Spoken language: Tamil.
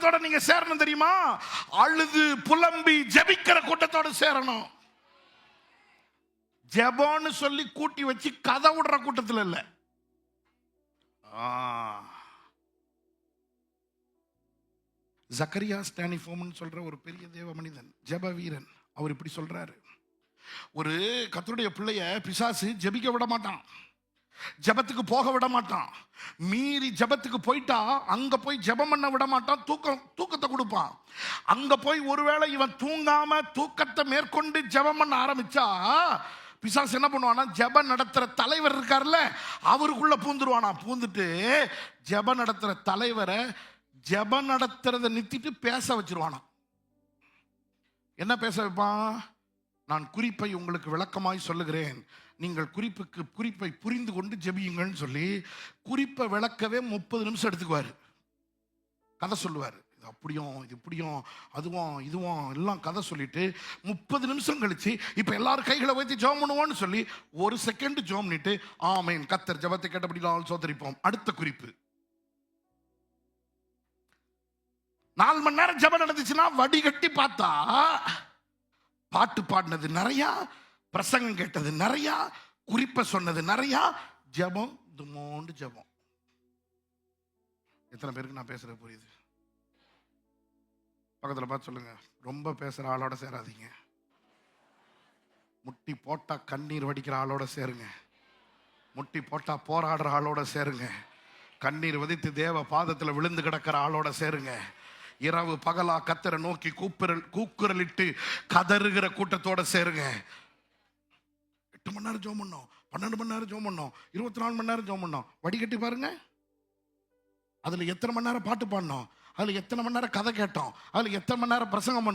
கூட்டத்தோட நீங்க சேரணும் தெரியுமா? அழுது புலம்பி ஜெபிக்கிற கூட்டத்தோட சேரணும். ஜெபம்னு சொல்லி கூட்டி வச்சு கதை விடுற கூட்டத்தில் இல்ல. ஜக்கரியா ஸ்டானிஃபோம்னு சொல்ற ஒரு பெரிய தேவ மனிதன், ஜெப வீரன், அவர் இப்படி சொல்றாரு, ஒரு கர்த்தருடைய பிள்ளைய பிசாசு ஜெபிக்க விட மாட்டான், ஜெபத்துக்கு போக விட மாட்டான். மீறி ஜெபத்துக்கு போயிட்டா அங்க போய் ஜெபம் பண்ண விட மாட்டான், தூக்கத்தை கொடுப்பான். அங்க போய் ஒருவேளை இவன் தூங்காம தூக்கத்தை மேற்கொண்டு ஜெபம் பண்ண ஆரம்பிச்சா பிசாசு என்ன பண்ணுவானா, ஜெபம் நடத்துற தலைவர் இருக்கார்ல அவருக்குள்ள பூந்துருவானா. பூந்துட்டு ஜெபம் நடத்துற தலைவரை ஜெபம் நடத்துறத நிறுத்திட்டு பேச வச்சிருவானா. என்ன பேச வைப்பான்? நான் குறிப்பை உங்களுக்கு விளக்கமாய் சொல்லுகிறேன், நீங்கள் குறிப்பை புரிந்து கொண்டு ஜெபியுங்கள்னு சொல்லி குறிப்பை விளக்கவே 30 நிமிஷம் எடுத்துக்குவார். கதை சொல்லுவார், இது அப்படியும் இது இப்படியும் அதுவும் இதுவும் எல்லாம் கதை சொல்லிட்டு 30 நிமிஷம் கழிச்சு இப்ப எல்லாரும் கைகளை வைத்து ஜெபம் பண்ணுவோம்னு சொல்லி 1 செகண்ட் ஜெபம் பண்ணிட்டு ஆமென் கர்த்தர் ஜெபத்தை கேட்டபடி நாள் சோதரிப்போம். அடுத்த குறிப்பு. 4 மணி நேரம் ஜெபம் நடந்துச்சுன்னா வடிகட்டி பார்த்தா பாட்டு பாடினது நிறையா, பிரசங்கம் கேட்டது நிறையா, குறிப்பை சொன்னது நிறையா, ஜெபம் துமோண்டு ஜெபம். எத்தனை பேருக்கு நான் பேசுறது புரியுது? பக்கத்தில் பார்த்து சொல்லுங்க, ரொம்ப பேசுற ஆளோட சேராதீங்க. முட்டி போட்டா கண்ணீர் வடிக்கிற ஆளோட சேருங்க. முட்டி போட்டா போராடுற ஆளோட சேருங்க. கண்ணீர் வதித்து தேவ பாதத்தில் விழுந்து கிடக்கிற ஆளோட சேருங்க. இரவு பகலா கத்தரை நோக்கி கூக்குரலிட்டு கதறுகிற கூட்டத்தோட சேருங்க. 8 மணி நேரம் ஜெபம் பண்ணோம், 12 மணி நேரம் ஜெபம் பண்ணோம், 24 மணி நேரம் ஜெபம் பண்ணோம். வடிகட்டி பாருங்க, அதுல எத்தனை மணி நேரம் பாட்டு பாடினோம், அதுல எத்தனை மணி நேரம் கதை கேட்டோம், அதுல எத்தனை மணி நேரம் பிரசங்கம் பண்ணோம்.